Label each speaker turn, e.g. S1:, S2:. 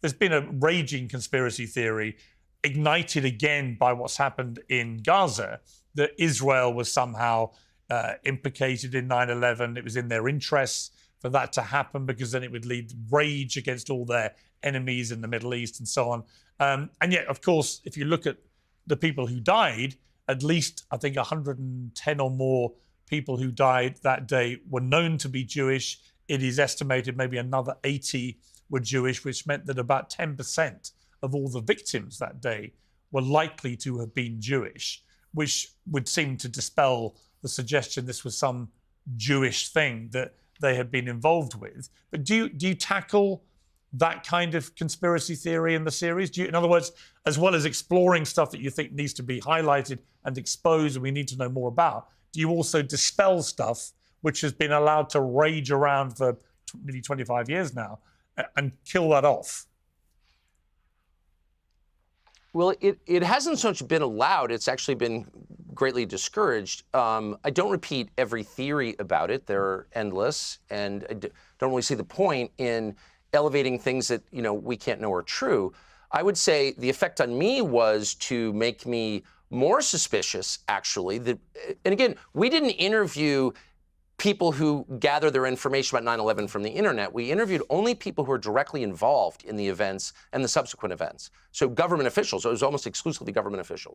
S1: there's been a raging conspiracy theory ignited again by what's happened in Gaza, that Israel was somehow implicated in 9/11. It was in their interests for that to happen because then it would lead rage against all their enemies in the Middle East and so on. And yet, of course, if you look at the people who died, at least I think 110 or more people who died that day were known to be Jewish. It is estimated maybe another 80 were Jewish, which meant that about 10% of all the victims that day were likely to have been Jewish, which would seem to dispel the suggestion this was some Jewish thing that they had been involved with. But do you tackle that kind of conspiracy theory in the series? In other words, as well as exploring stuff that you think needs to be highlighted and exposed and we need to know more about, do you also dispel stuff which has been allowed to rage around for nearly 25 years now and kill that off?
S2: Well, it hasn't so much been allowed. It's actually been greatly discouraged. I don't repeat every theory about it. They're endless, and I don't really see the point in elevating things that we can't know are true. I would say the effect on me was to make me more suspicious, actually. And again, we didn't interview people who gather their information about 9/11 from the internet. We interviewed only people who are directly involved in the events and the subsequent events. So government officials, it was almost exclusively government officials.